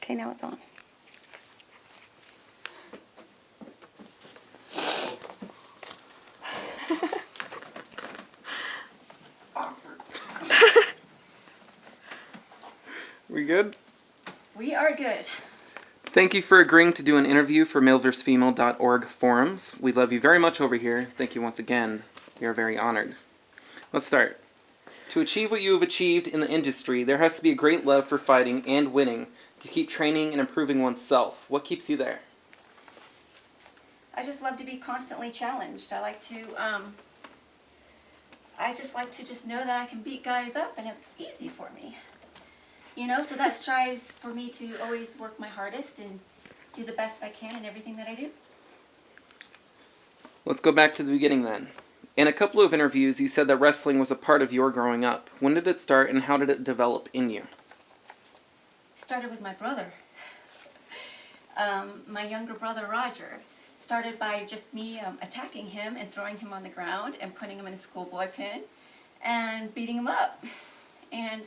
Okay, now it's on. We good? We are good. Thank you for agreeing to do an interview for MaleVsFemale.org forums. We love you very much over here. Thank you once again. We are very honored. Let's start. To achieve what you have achieved in the industry, there has to be a great love for fighting and winning to keep training and improving oneself. What keeps you there? I just love to be constantly challenged. I just like to just know that I can beat guys up and it's easy for me. You know, so that strives for me to always work my hardest and do the best I can in everything that I do. Let's go back to the beginning then. In a couple of interviews, you said that wrestling was a part of your growing up. When did it start and how did it develop in you? It started with my brother. My younger brother, Roger, started by just me attacking him and throwing him on the ground and putting him in a schoolboy pin and beating him up. And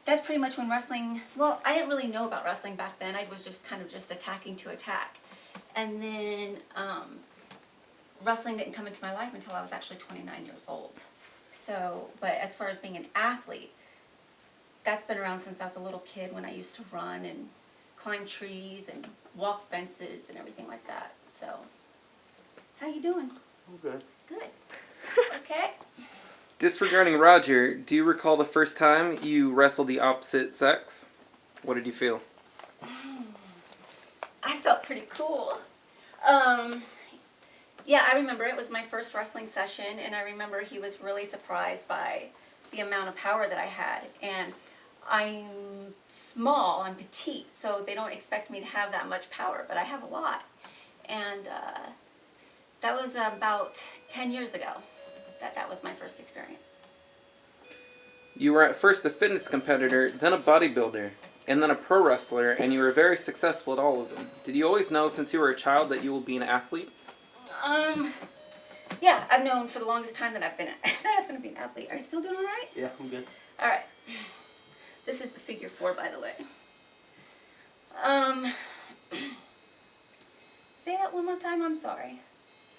that's pretty much when wrestling, well, I didn't really know about wrestling back then. I was just kind of just attacking to attack. And then wrestling didn't come into my life until I was actually 29 years old. So, but as far as being an athlete, that's been around since I was a little kid when I used to run and climb trees and walk fences and everything like that. So, how you doing? I'm good. Good. Okay. Disregarding Roger, do you recall the first time you wrestled the opposite sex? What did you feel? I felt pretty cool. Yeah, I remember it was my first wrestling session, and I remember he was really surprised by the amount of power that I had. And I'm small, I'm petite, so they don't expect me to have that much power, but I have a lot. And that was about 10 years ago that was my first experience. You were at first a fitness competitor, then a bodybuilder, and then a pro wrestler, and you were very successful at all of them. Did you always know since you were a child that you will be an athlete? Yeah, I've known for the longest time that that I was going to be an athlete. Are you still doing all right? Yeah, I'm good. All right. This is the figure 4, by the way. Say that one more time. I'm sorry.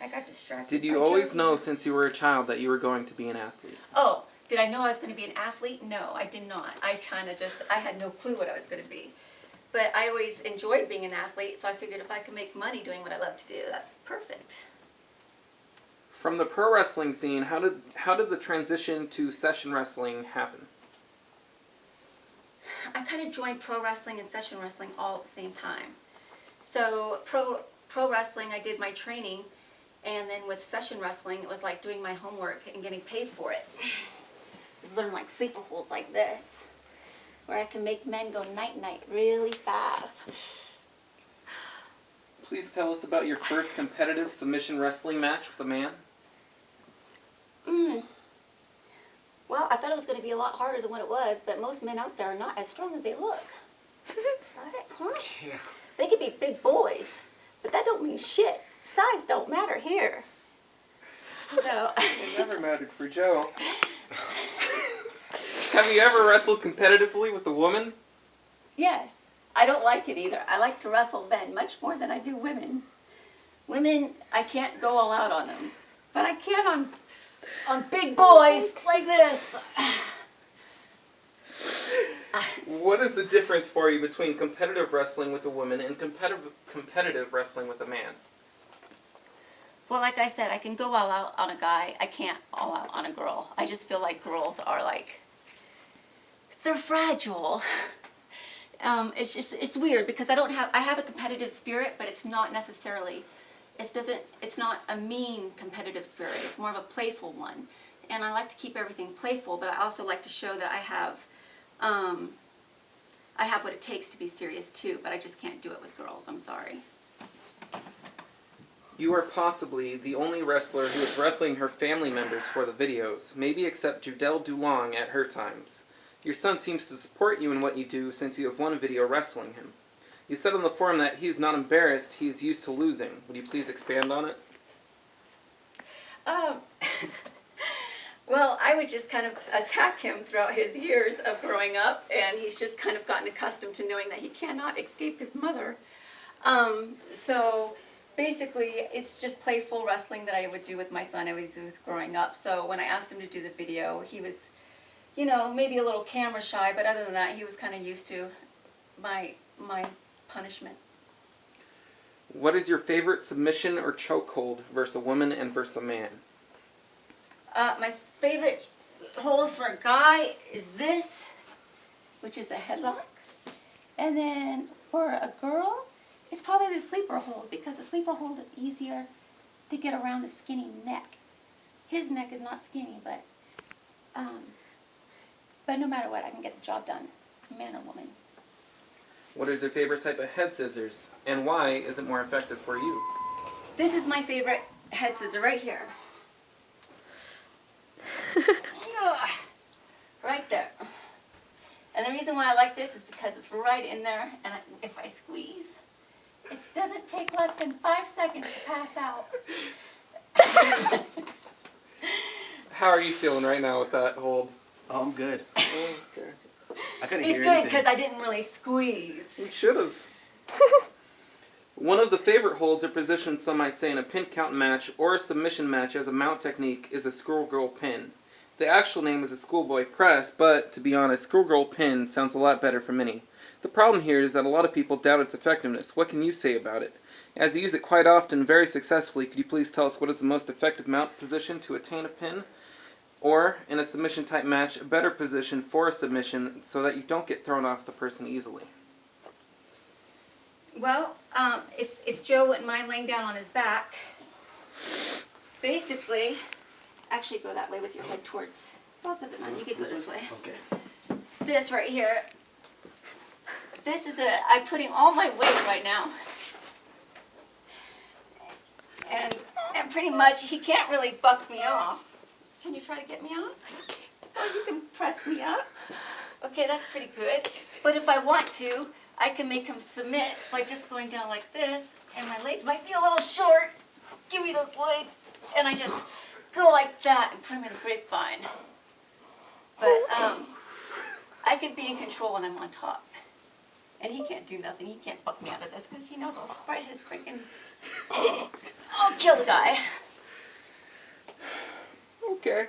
I got distracted. Did you always know since you were a child that you were going to be an athlete? Oh, did I know I was going to be an athlete? No, I did not. I had no clue what I was going to be. But I always enjoyed being an athlete, so I figured if I could make money doing what I love to do, that's perfect. From the pro wrestling scene, how did the transition to session wrestling happen? I kind of joined pro wrestling and session wrestling all at the same time. So pro wrestling, I did my training, and then with session wrestling, it was like doing my homework and getting paid for it. I learned like sleeper holds like this, where I can make men go night-night really fast. Please tell us about your first competitive submission wrestling match with a man. Well, I thought it was going to be a lot harder than what it was, but most men out there are not as strong as they look. Right? Huh? Yeah. They could be big boys, but that don't mean shit. Size don't matter here. So It never mattered for Joe. Have you ever wrestled competitively with a woman? yes, I don't like it either. I like to wrestle men much more than I do women. Women, I can't go all out on them, but I can on big boys like this. What is the difference for you between competitive wrestling with a woman and competitive wrestling with a man? Well, like I said, I can go all out on a guy. I can't all out on a girl. I just feel like girls are like, they're fragile. It's weird because I have a competitive spirit, but it's not necessarily, it's not a mean competitive spirit. It's more of a playful one. And I like to keep everything playful, but I also like to show that I have what it takes to be serious too, but I just can't do it with girls. I'm sorry. You are possibly the only wrestler who is wrestling her family members for the videos, maybe except Judelle Dulong at her times. Your son seems to support you in what you do since you have one video wrestling him. You said on the forum that he is not embarrassed, he is used to losing. Would you please expand on it? Well, I would just kind of attack him throughout his years of growing up, and he's just kind of gotten accustomed to knowing that he cannot escape his mother. So basically, it's just playful wrestling that I would do with my son as he was growing up. So when I asked him to do the video, he was, you know, maybe a little camera shy, but other than that, he was kind of used to my punishment. What is your favorite submission or chokehold versus a woman and versus a man? My favorite hold for a guy is this, which is a headlock. And then for a girl, it's probably the sleeper hold, because the sleeper hold is easier to get around a skinny neck. His neck is not skinny, but no matter what, I can get the job done, man or woman. What is your favorite type of head scissors, and why is it more effective for you? This is my favorite head scissor right here. Right there. And the reason why I like this is because it's right in there, and if I squeeze, it doesn't take less than 5 seconds to pass out. How are you feeling right now with that hold? Oh, I'm good. Okay. I couldn't He's hear good anything. because I didn't really squeeze. You should have. One of the favorite holds or positions some might say in a pin count match or a submission match as a mount technique is a schoolgirl pin. The actual name is a schoolboy press, but to be honest, schoolgirl pin sounds a lot better for many. The problem here is that a lot of people doubt its effectiveness. What can you say about it? As you use it quite often, very successfully, could you please tell us what is the most effective mount position to attain a pin? Or, in a submission type match, a better position for a submission so that you don't get thrown off the person easily? Well, if Joe wouldn't mind laying down on his back, basically, actually go that way with your head towards, well, it doesn't matter, you can go this way. Okay. This right here, this is I'm putting all my weight right now. And pretty much, he can't really buck me off. Can you try to get me off? Oh, you can press me up. Okay, that's pretty good. But if I want to, I can make him submit by just going down like this, and my legs might be a little short. Give me those legs. And I just go like that and put him in a grapevine. But I can be in control when I'm on top. And he can't do nothing. He can't buck me out of this because he knows I'll spread his freaking... I'll kill the guy. Okay.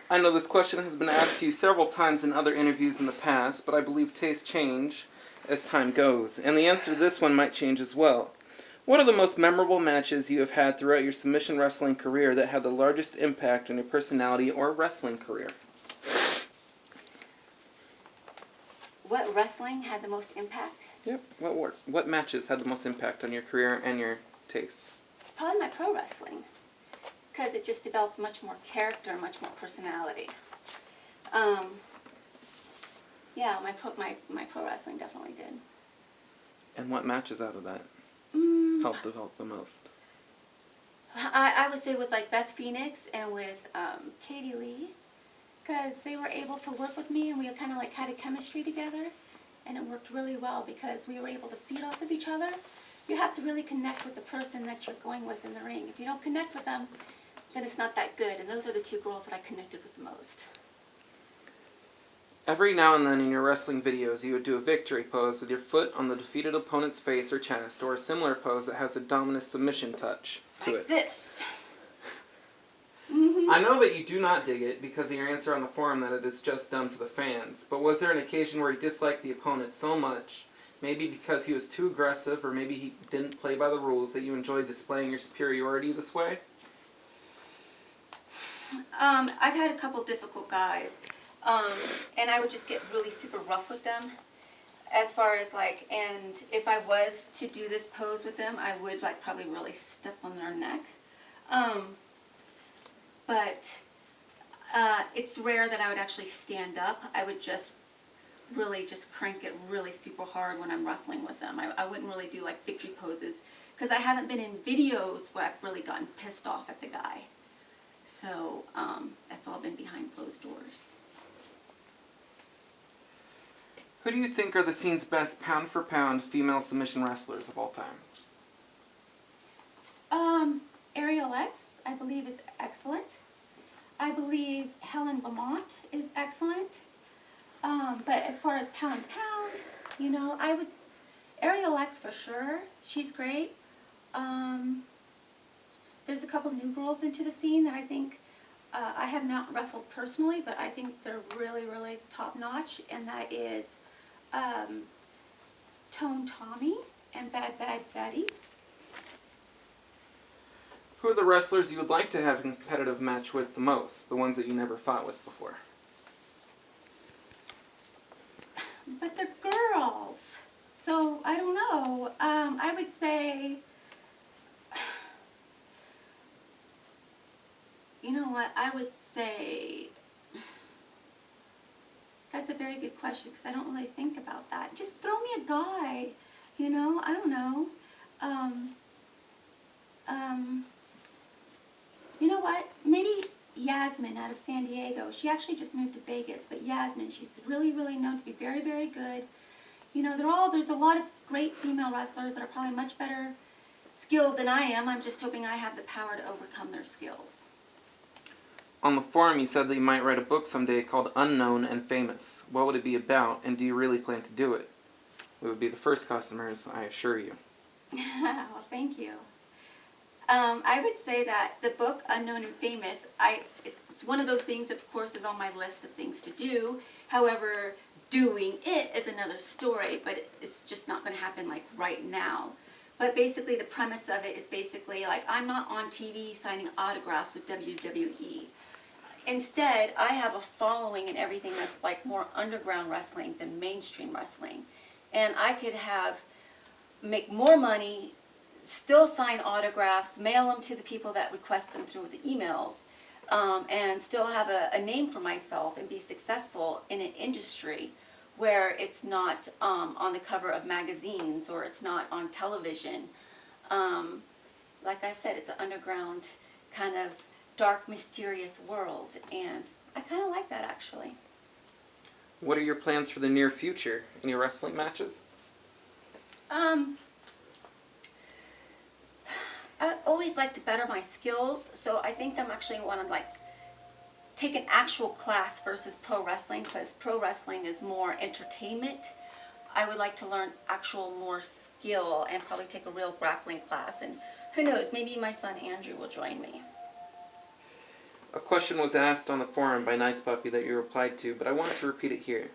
I know this question has been asked to you several times in other interviews in the past, but I believe tastes change as time goes, and the answer to this one might change as well. What are the most memorable matches you have had throughout your submission wrestling career that had the largest impact on your personality or wrestling career? What wrestling had the most impact? Yep. What matches had the most impact on your career and your taste? Probably my pro wrestling, because it just developed much more character, much more personality. Yeah, my pro wrestling definitely did. And what matches out of that helped develop the most? I would say with like Beth Phoenix and with Katie Lee, because they were able to work with me and we kind of like had a chemistry together, and it worked really well because we were able to feed off of each other. You have to really connect with the person that you're going with in the ring. If you don't connect with them, then it's not that good. And those are the two girls that I connected with the most. Every now and then in your wrestling videos, you would do a victory pose with your foot on the defeated opponent's face or chest, or a similar pose that has a dominant submission touch to Like it. this. I know that you do not dig it because of your answer on the forum that it is just done for the fans, but was there an occasion where you disliked the opponent so much, maybe because he was too aggressive or maybe he didn't play by the rules, that you enjoyed displaying your superiority this way? I've had a couple difficult guys, and I would just get really super rough with them. As far as like, and if I was to do this pose with them, I would like probably really step on their neck. But it's rare that I would actually stand up. I would just really just crank it really super hard when I'm wrestling with them. I wouldn't really do like victory poses because I haven't been in videos where I've really gotten pissed off at the guy. So that's all been behind closed doors. Who do you think are the scene's best pound-for-pound female submission wrestlers of all time? Ariel X, I believe, is excellent. I believe Helen Lamont is excellent. But as far as pound, you know, I would, Ariel X for sure. She's great. There's a couple new girls into the scene that I think, I have not wrestled personally, but I think they're really, really top notch, and that is Tone Tommy and Bad Bad Betty. Who are the wrestlers you would like to have a competitive match with the most? The ones that you never fought with before? But they're girls, so I don't know. I would say, you know what, I would say, that's a very good question because I don't really think about that. Just throw me a guy, you know, I don't know. You know what, maybe it's Yasmin out of San Diego. She actually just moved to Vegas, but Yasmin, she's really, really known to be very, very good. You know, there's a lot of great female wrestlers that are probably much better skilled than I am. I'm just hoping I have the power to overcome their skills. On the forum, you said that you might write a book someday called Unknown and Famous. What would it be about, and do you really plan to do it? We would be the first customers, I assure you. Well, thank you. I would say that the book Unknown and Famous, it's one of those things, of course, is on my list of things to do. However, doing it is another story, but it's just not going to happen like right now. But basically the premise of it is basically like I'm not on TV signing autographs with WWE. Instead, I have a following and everything that's like more underground wrestling than mainstream wrestling. And I could make more money, still sign autographs, mail them to the people that request them through the emails, and still have a name for myself and be successful in an industry where it's not on the cover of magazines or it's not on television. Like I said, it's an underground kind of dark, mysterious world, and I kind of like that actually. What are your plans for the near future? Any wrestling matches? I always like to better my skills, so I think I'm actually want to like take an actual class versus pro wrestling, because pro wrestling is more entertainment. I would like to learn actual more skill and probably take a real grappling class, and who knows, maybe my son Andrew will join me. A question was asked on the forum by Nice Puppy that you replied to, but I wanted to repeat it here.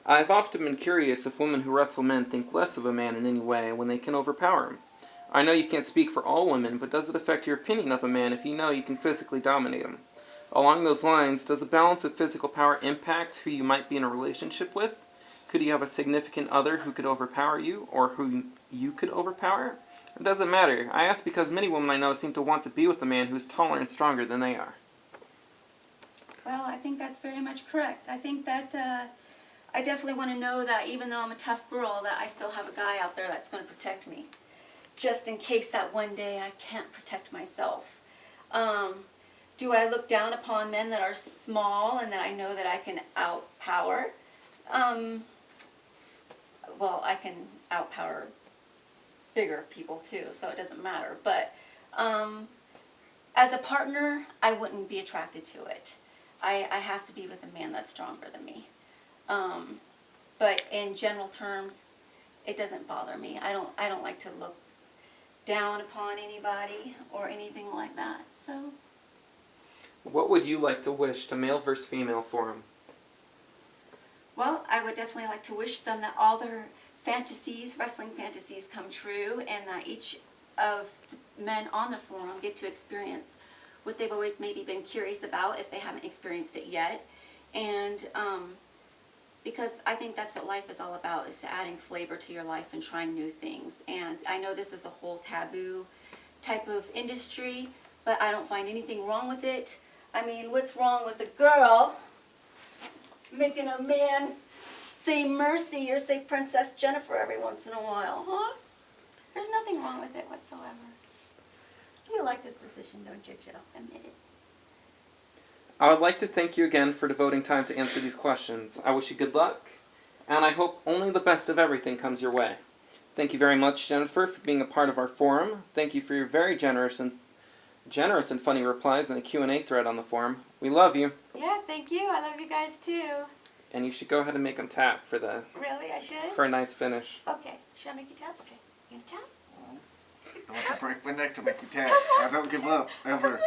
I've often been curious if women who wrestle men think less of a man in any way when they can overpower him. I know you can't speak for all women, but does it affect your opinion of a man if you know you can physically dominate him? Along those lines, does the balance of physical power impact who you might be in a relationship with? Could you have a significant other who could overpower you, or who you could overpower? It doesn't matter. I ask because many women I know seem to want to be with a man who is taller and stronger than they are. Well, I think that's very much correct. I think that I definitely want to know that even though I'm a tough girl, that I still have a guy out there that's going to protect me, just in case that one day I can't protect myself. Do I look down upon men that are small and that I know that I can outpower? Well, I can outpower bigger people too, so it doesn't matter. But as a partner, I wouldn't be attracted to it. I have to be with a man that's stronger than me. But in general terms, it doesn't bother me. I don't like to look down upon anybody or anything like that. So, what would you like to wish to MaleVsFemale forum? well, I would definitely like to wish them that all their fantasies, wrestling fantasies, come true, and that each of the men on the forum get to experience what they've always maybe been curious about if they haven't experienced it yet. And because I think that's what life is all about, is to adding flavor to your life and trying new things. And I know this is a whole taboo type of industry, but I don't find anything wrong with it. I mean, what's wrong with a girl making a man say Mercy or say Princess Jennifer every once in a while, huh? There's nothing wrong with it whatsoever. You like this position, don't you, Joe? Admit it. I would like to thank you again for devoting time to answer these questions. I wish you good luck, and I hope only the best of everything comes your way. Thank you very much, Jennifer, for being a part of our forum. Thank you for your very generous and generous and funny replies in the Q&A thread on the forum. We love you. Yeah, thank you. I love you guys too. And you should go ahead and make them tap for Really, I should? a nice finish. Okay, should I make you tap? Okay, you gonna tap? I want to break my neck to make me tap. I don't give up, ever.